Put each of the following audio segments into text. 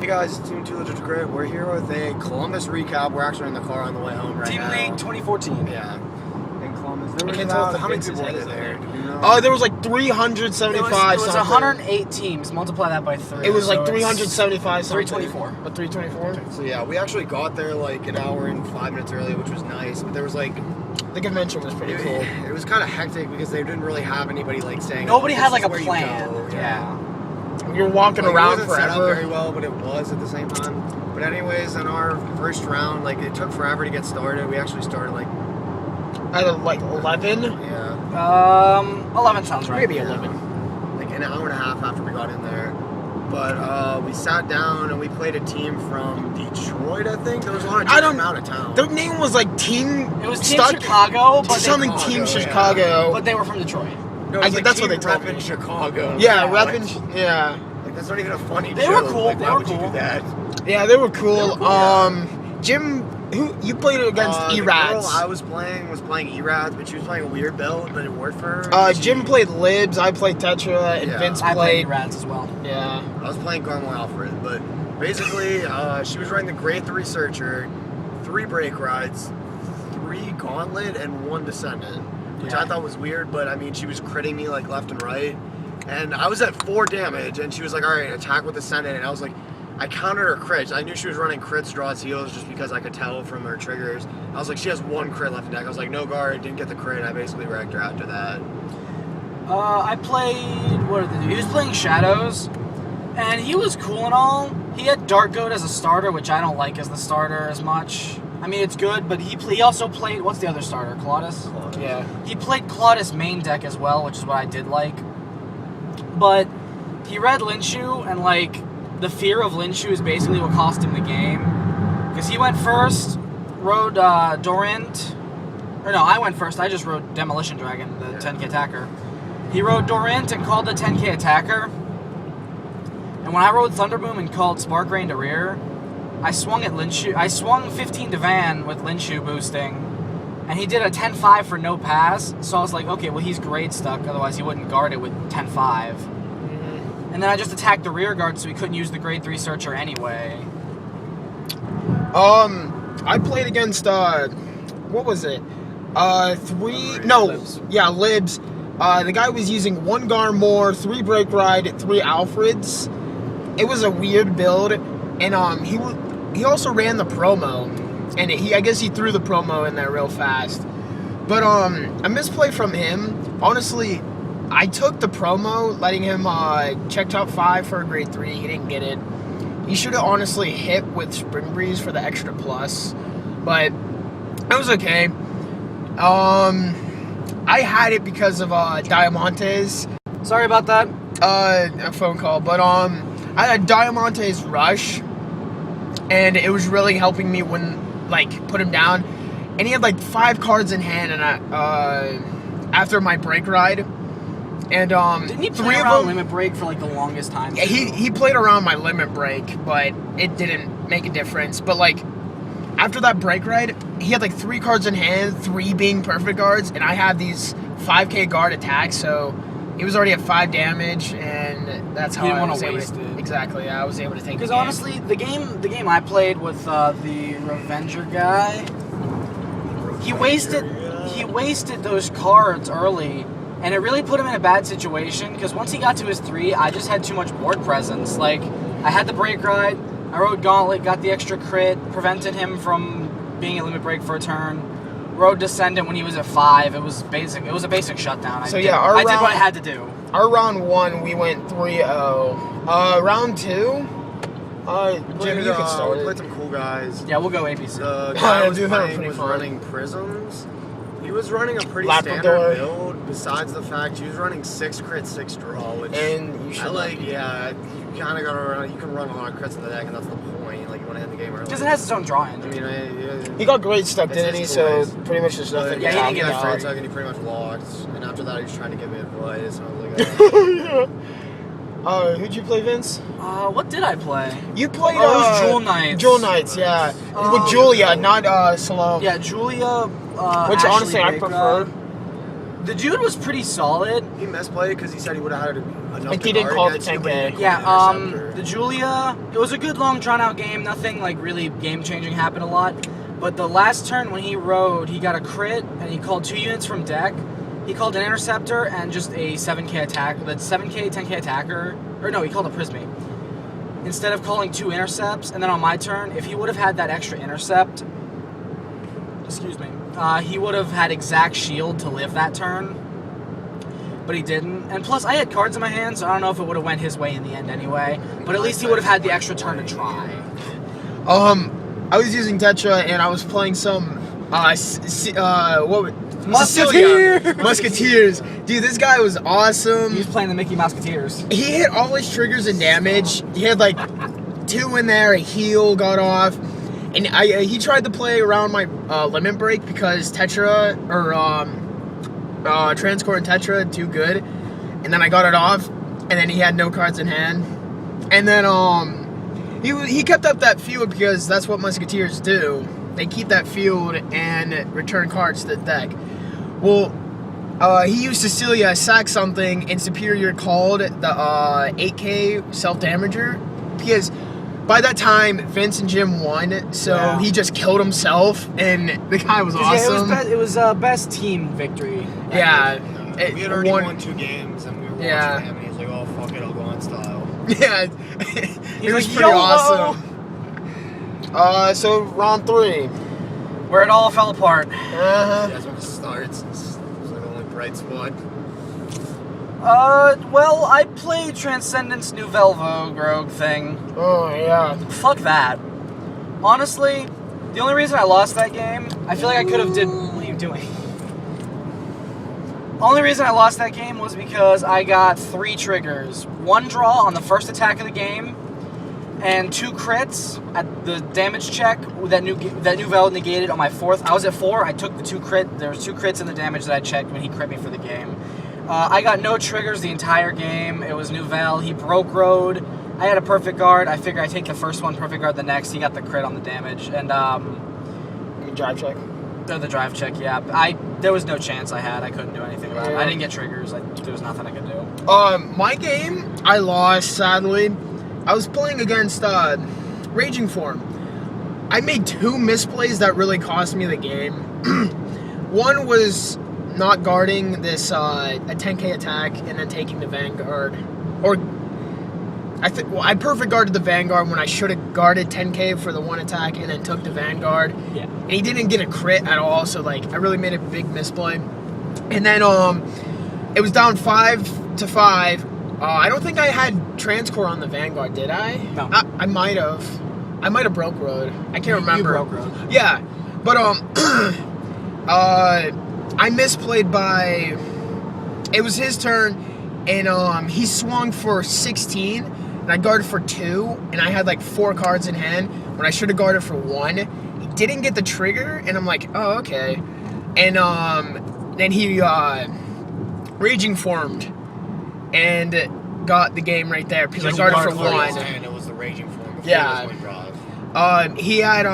Hey guys, it's Team 2 Legit Grit. We're here with a Columbus recap. We're actually in the car on the way home right now. Team League 2014. Yeah. In Columbus. There was I can't tell about, if how many Vince's people were head is there? in Do you know? there was like 375 It was something. 108 teams. Multiply that by 3. It was so like it's 375 something. 324. But 324? So yeah, we actually got there like an hour and 5 minutes early, which was nice. But there was like, The convention was pretty cool. it was kind of hectic because they didn't really have anybody like saying. Nobody oh, had this like is a where you plan. go. Yeah. You're walking Like, around it wasn't set up forever. very well, but it was at the same time. But anyways, in our first round, like it took forever to get started. We actually started like At like 11? yeah. 11 sounds right. Maybe 11. Like an hour and a half after we got in there. But we sat down and we played a team from Detroit, I think. There was a lot of teams from out of town. Their name was like Team... It was Team Chicago, but something they, Team Chicago, Chicago. but they were from Detroit. No, it was I- like that's what Team they told me. Reppin' Chicago. Yeah, Yeah, repping... Yeah. Like, that's not even a funny They were joke. cool, Like, they why were would you cool. do that? Yeah, they were cool. Yeah. Jim... Who you played against The girl Erads? I was playing Erads, but she was playing a weird build, but it worked for her. Jim played Libs, I played Tetra, and Yeah. Vince I played played... Rats as well. Yeah. I was playing Garmo Alfred, but basically, she was running the Grade 3 Searcher, 3 brake rides, 3 Gauntlet, and 1 Descendant, which Yeah. I thought was weird, but I mean, she was critting me like left and right, and I was at 4 damage, and she was like, alright, attack with Descendant, and I was like, I countered her crits. I knew she was running crits, draws, heals, just because I could tell from her triggers. I was like, she has 1 crit left in deck. I was like, no guard, didn't get the crit, I basically wrecked her after that. I played. What did they do? He was playing Shadows, and he was cool and all. He had Dark Goat as a starter, which I don't like as the starter as much. I mean, it's good, but he also played. What's the other starter? Claudus? Yeah. He played Claudus main deck as well, which is what I did like. But he read Linshu, and like the fear of Linshu is basically what cost him the game. Because he went first, rode Dorint. Or no, I went first. I just rode Demolition Dragon, the 10k attacker. He rode Dorint and called the 10k attacker. And when I rode Thunderboom and called Spark Rain to rear, I swung at Linshu. I swung 15 to Van with Linshu boosting. And he did a 10-5 for no pass. So I was like, okay, well, he's grade stuck. Otherwise, he wouldn't guard it with 10-5. And then I just attacked the rear guard so he couldn't use the grade 3 Searcher anyway. I played against, what was it? Libs. Yeah, Libs. The guy was using 1 Garmore, 3 Break Ride, 3 Alfreds. It was a weird build, and he also ran the promo, and I guess he threw the promo in there real fast. But a misplay from him. Honestly, I took the promo, letting him check top 5 for a grade 3. He didn't get it. He should have honestly hit with Spring Breeze for the extra plus, but it was okay. I had it because of Diamantes. Sorry about that. A phone call, but I had Diamantes Rush, and it was really helping me put him down. And he had like 5 cards in hand, and after my break ride, and Didn't he 3 play of around them. Limit Break for like the longest time? Yeah, he played around my limit break, but it didn't make a difference. But like after that break ride, he had like 3 cards in hand, 3 being perfect guards, and I had these 5k guard attacks, so he was already at 5 damage, and that's how You didn't I wanna was able waste to. it. Exactly, yeah, I was able to take. Because the game. honestly, the game I played with the Revenger guy, he wasted those cards early, and it really put him in a bad situation. Because once he got to his 3, I just had too much board presence. Like I had the break ride, I rode Gauntlet, got the extra crit, prevented him from being at limit break for a turn. Rode Descendant when he was at 5. It was a basic shutdown. I did what I had to do. Our round 1, we went 3-0. Round 2, Jim, you can start We it. played some cool guys. Yeah, we'll go ABC. The guy I was Dude, that was playing pretty was fun. running Prisms. He was running a pretty Labrador. standard build, besides the fact he was running 6 crit, 6 draw, which And you should I like. Yeah, you kind of gotta run. You can run a lot of crits in the deck, and that's the point. Like you want to end the game early. Because it has its own draw I engine. mean, He got great stuck, It's didn't he? his So choice. pretty much there's nothing. Yeah, to he talk didn't get a about. free tug, and he pretty much locked. And after that, he was trying to give me advice, and I was like, Who'd you play, Vince? What did I play? You played. Oh, it was Jewel Knights. Jewel Knights, yeah. Oh, With Julia, not Salome. Yeah, Julia. Which Ashley honestly I Baker. prefer. The dude was pretty solid. He misplayed because he said he would have had enough Like, to he didn't guard call the against you, 10K. but he didn't call Yeah, the interceptor. the Julia, it was a good long drawn out game. Nothing like really game changing happened a lot. But the last turn when he rode, he got a crit and he called 2 units from deck. He called an interceptor and just a 7k attack, the 7k, 10k attacker. Or no, he called a Prismy. Instead of calling 2 intercepts, and then on my turn, if he would have had that extra intercept, excuse me, he would have had exact shield to live that turn. But he didn't. And plus, I had cards in my hand, so I don't know if it would have went his way in the end anyway. But at least he would have had the extra turn to try. I was using Tetra and I was playing some Musketeers! Musketeers. Dude, this guy was awesome. He was playing the Mickey Musketeers. He hit all his triggers and damage. He had like 2 in there, a heal got off. And he tried to play around my limit break because Tetra or Transcore and Tetra too good. And then I got it off and then he had no cards in hand. And then he kept up that field because that's what Musketeers do. They keep that field and return cards to the deck. Well, he used Cecilia, sack something, and Superior called the 8k self-damager. Because by that time, Vince and Jim won, so Yeah. he just killed himself, and the guy was awesome. Yeah, it was best team victory. Yeah. We had already won 2 games, and we were watching Yeah. him, and he's like, "Oh fuck it, I'll go on style." Yeah, it He's was like, pretty "YOLO!" awesome. So round 3. Where it all fell apart. That's when it starts. It's like the only bright spot. Well, I played Transcendence Nouvelle Vogue Rogue thing. Oh yeah. Fuck that. Honestly, the only reason I lost that game, I feel like I could have did. What are you doing? Only reason I lost that game was because I got 3 triggers. 1 draw on the first attack of the game, and 2 crits at the damage check that Nouvelle negated on my 4th. I was at 4. I took the 2 crit. There was 2 crits in the damage that I checked when he crit me for the game. I got no triggers the entire game. It was Nouvelle. He broke road. I had a perfect guard. I figured I'd take the first one, perfect guard the next. He got the crit on the damage. And, Drive check. the drive check, yeah. There was no chance I had. I couldn't do anything about it. I didn't get triggers. There was nothing I could do. My game, I lost, sadly. I was playing against Raging Form. I made 2 misplays that really cost me the game. One was not guarding this a 10k attack and then taking the Vanguard. Or I perfect guarded the Vanguard when I should have guarded 10k for the 1 attack and then took the Vanguard. Yeah. And he didn't get a crit at all, so like I really made a big misplay. And then it was down 5-5. I don't think I had Transcore on the Vanguard, did I? No. I might have. I might have broke road. I can't remember. You broke road. Yeah, but I misplayed by. It was his turn, and he swung for 16, and I guarded for 2, and I had like 4 cards in hand when I should have guarded for 1. He didn't get the trigger, and I'm like, oh okay, and then he Raging Formed, and got the game right there because I guarded for 1. And it was the Raging Form. Before Yeah. it was my drive. He had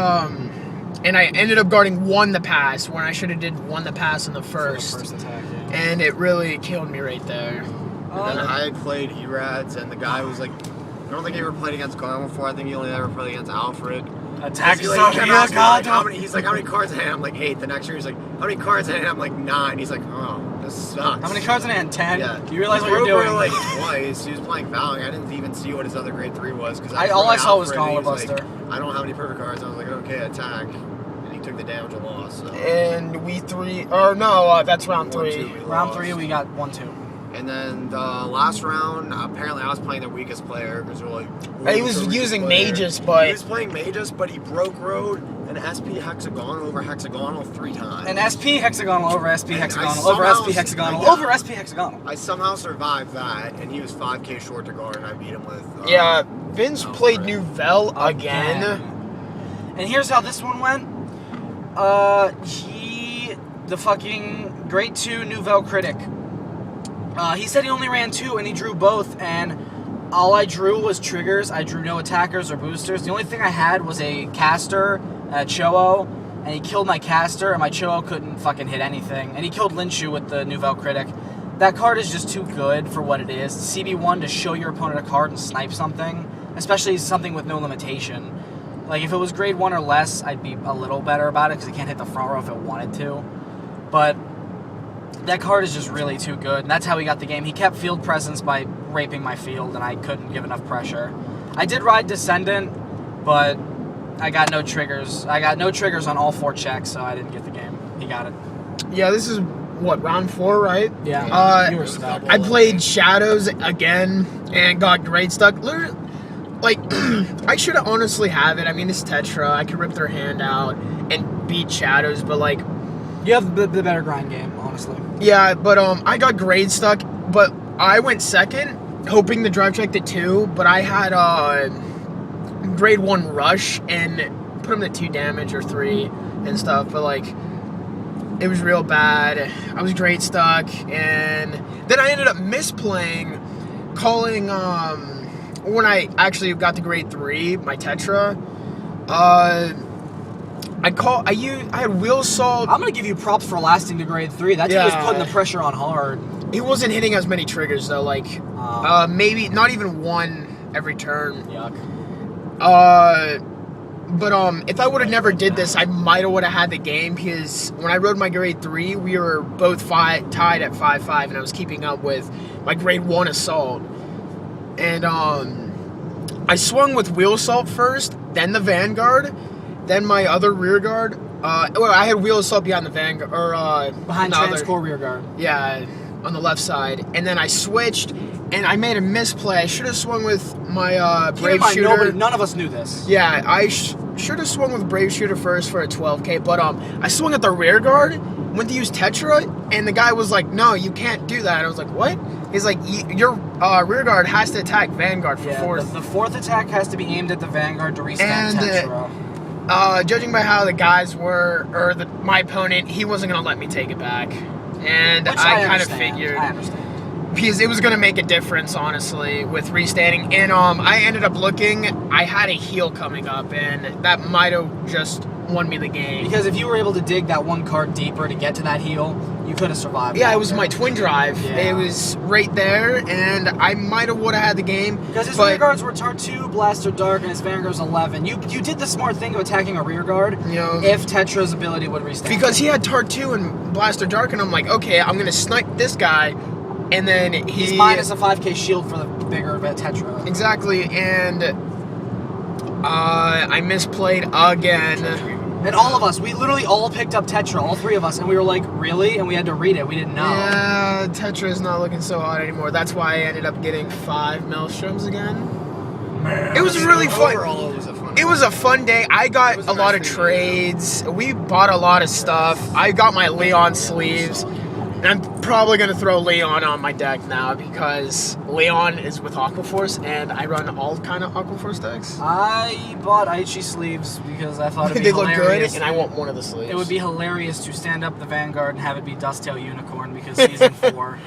and I ended up guarding 1 the pass when I should have did 1 the pass on the first, attack, yeah. and it really killed me right there. And then I had played Erads, and the guy was like, I don't think he ever played against Garland before. I think he only ever played against Alfred. Attack He's is like, kept asking me, like, God. he's like, how many cards in hand? I'm like, 8. The next year, he's like, how many cards in hand? I'm like, 9. He's like, oh, this sucks. How many cards in hand? 10? Yeah. You realize He what you're broke doing? like twice. He was playing Valiant. I didn't even see what his other grade 3 was. Cause All I saw was Alfred, and Collar he was Buster. like, I don't have any perfect cards. I was like, okay, attack. And he took the damage and lost. So. And that's round 3. 1-2, we Round lost. 3, we got 1-2. And then the last round, apparently I was playing the weakest player because we're like. He was the weakest using player. Magus, but He was playing Magus, but he broke road and SP hexagonal over hexagonal 3 times. And SP hexagonal over SP And hexagonal I over somehow- SP hexagonal yeah. over SP hexagonal. I somehow survived that, and he was 5k short to guard, and I beat him with. yeah, Vince Alfred. played Nouvelle again. And here's how this one went. The fucking grade 2 Nouvelle critic. He said he only ran 2 and he drew both, and all I drew was triggers. I drew no attackers or boosters. The only thing I had was a caster, a Cho-O, and he killed my caster, and my Cho couldn't fucking hit anything. And he killed Linshu with the Nouvelle Critic. That card is just too good for what it is. CB1 to show your opponent a card and snipe something, especially something with no limitation. Like, if it was grade 1 or less, I'd be a little better about it because it can't hit the front row if it wanted to. But that card is just really too good, and that's how he got the game. He kept field presence by raping my field, and I couldn't give enough pressure. I did ride Descendant, but I got no triggers. I got no triggers on all 4 checks, so I didn't get the game. He got it. Yeah, this is, what, round 4, right? Yeah. You were stuck. I played Shadows again and got grade stuck. Literally, like, I should honestly have it. I mean, it's Tetra. I could rip their hand out and beat Shadows, but, like... You have the better grind game, honestly. Yeah, but I got grade stuck, but I went second, hoping to drive check to 2, but I had grade 1 rush and put him to 2 damage or 3 and stuff, but, like, it was real bad. I was grade stuck, and then I ended up misplaying, calling, when I actually got to grade 3, my Tetra, I had Wheel Salt. I'm gonna give you props for lasting to grade 3. That dude was putting the pressure on hard. He wasn't hitting as many triggers though, like maybe not even 1 every turn. Yuck. But if I would have never did this, I might have would have had the game because when I rode my grade 3, we were both tied at 5-5, and I was keeping up with my grade 1 Assault. And I swung with Wheel Assault first, then the Vanguard, then my other rear guard. Well, I had Wheel Assault behind the Vanguard, or behind Transcore rear guard. Yeah, on the left side, and then I switched, and I made a misplay. I should have swung with my Brave Shooter. None of us knew this. Yeah, I should have swung with Brave Shooter first for a 12k, but I swung at the rear guard, went to use Tetra, and the guy was like, "No, you can't do that." I was like, "What?" He's like, "Your rear guard has to attack Vanguard for 4th." The 4th attack has to be aimed at the Vanguard to restand Tetra. Judging by how the guys were, or my opponent, he wasn't going to let me take it back. And I kind of figured. I understand. Because it was going to make a difference, honestly, with restanding. And I ended up looking, I had a heal coming up, and that might have just won me the game. Because if you were able to dig that 1 card deeper to get to that heal, you could have survived. Yeah, it was my twin drive. Yeah. It was right there, and I might have would have had the game. Because his rear guards were Tar 2, Blaster Dark, and his Vanguard's 11. You did the smart thing of attacking a rear guard if Tetra's ability would restand. Because he had Tar 2 and Blaster Dark, and I'm like, okay, I'm going to snipe this guy, and then he's minus a 5k shield for the bigger Tetra. Exactly, and I misplayed again. And all of us, we literally all picked up Tetra, all 3 of us, and we were like, really? And we had to read it. We didn't know. Yeah, Tetra is not looking so hot anymore. That's why I ended up getting 5 Maelstroms again. Man, it was really fun. Overall, it was a fun day. I got a lot of trades. We bought a lot of stuff. I got my Leon sleeves. And I'm probably going to throw Leon on my deck now because Leon is with Aquaforce, and I run all kind of Aquaforce decks. I bought Aichi sleeves because I thought it'd be they hilarious. look good, and I want one of the sleeves. It would be hilarious to stand up the Vanguard and have it be Dusttail Unicorn because season 4.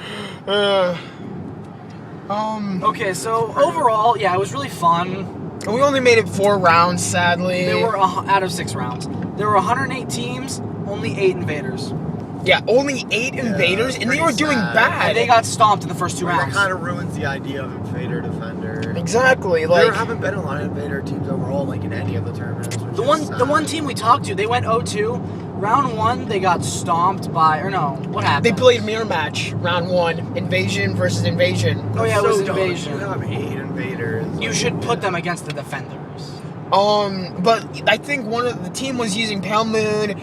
Okay, so overall, yeah, it was really fun. We only made it 4 rounds, sadly. There were out of 6 rounds. There were 108 teams, only 8 invaders. Yeah, only 8 invaders, and they were doing bad. And they got stomped in the first 2 rounds. That kind of ruins the idea of invader defender. Exactly. There haven't been a lot of invader teams overall, like in any of the tournaments. The one team we talked to, they went 0-2. Round 1, they got stomped by, or no, what happened? They played mirror match. Round 1, Invasion versus Invasion. Oh yeah, it was dumb. Invasion. You have 8 invaders. You should put them against the defenders. But I think one of the team was using Pale Moon,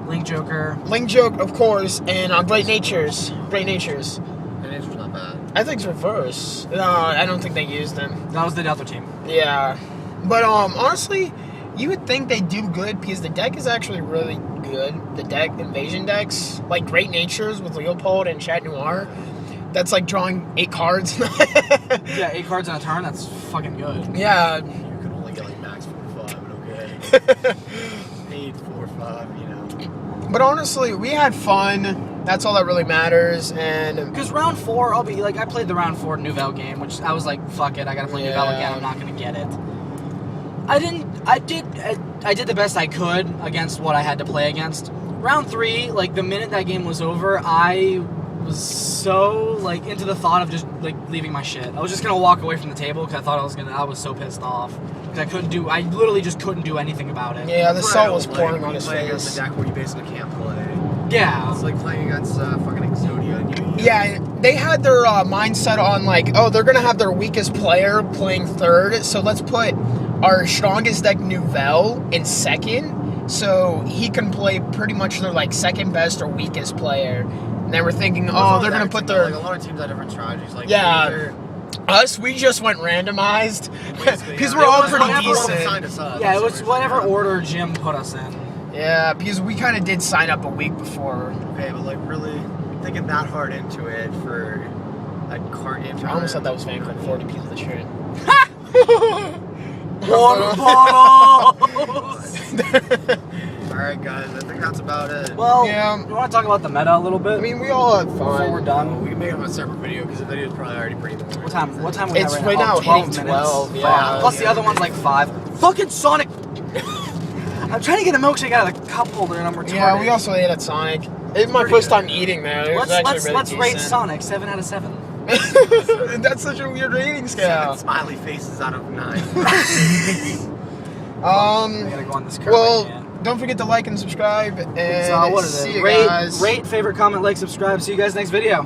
Link Joker, of course, and Great Natures. Great Nature's not bad. I think it's reverse. No, I don't think they used them. that was the other team. Yeah, but honestly, you would think they do good because the deck is actually really good. The invasion decks, like Great Natures with Leopold and Chat Noir, that's like drawing 8 cards. Yeah, 8 cards in a turn. That's fucking good. Yeah. You can only get like max 4-5, but okay. 8, 4-5, you know. But honestly, we had fun. That's all that really matters. And because round 4, I'll be like, I played the round 4 Nouvelle game, which I was like, fuck it, I gotta play Nouvelle again. I'm not gonna get it. I did the best I could against what I had to play against. Round 3, like the minute that game was over, I was so like into the thought of just like leaving my shit. I was just gonna walk away from the table because I was so pissed off because I literally just couldn't do anything about it. Yeah, the That's salt why I was don't pouring like on his when you play against face. a deck where you basically can't play. Yeah. It's like playing against fucking Exodia. And you Yeah, they had their mindset on like, oh, they're gonna have their weakest player playing third, so let's put our strongest deck Nouvelle in second, so he can play pretty much their like second best or weakest player. And they were thinking, oh, they're gonna put their like a lot of teams have different strategies. Like Yeah. either- us. We just went randomized basically, because yeah. we're It all was pretty whatever decent. assigned us up, Yeah, it that's was what we're whatever saying. order Jim put us in. Yeah, because we kind of did sign up a week before. Okay, but like really thinking that hard into it for a card game. I almost thought that was Van Cleef 40 pieces of the shirt. Water bottles! Alright guys, I think that's about it. Well, Yeah. you want to talk about the meta a little bit? I mean, we all had before we're fun. done. We can make it a separate video because the video is probably already pretty boring. What time? What time we It's have right right now Oh, 12 hitting minutes. 12, yeah. Fuck. Plus the other one's like 5. Fucking Sonic! I'm trying to get a milkshake out of the cup holder and I'm retarded. Yeah, we also ate at Sonic. It was my Pretty first good. time eating there. It was Let's actually let's really rate decent. Sonic 7 out of 7. That's such a weird rating scale. 7 smiley faces out of 9. Um, I gotta go on this curve well, again. don't forget to like and subscribe. And So what is see it? you Rate, guys. rate, favorite, comment, like, subscribe. See you guys next video.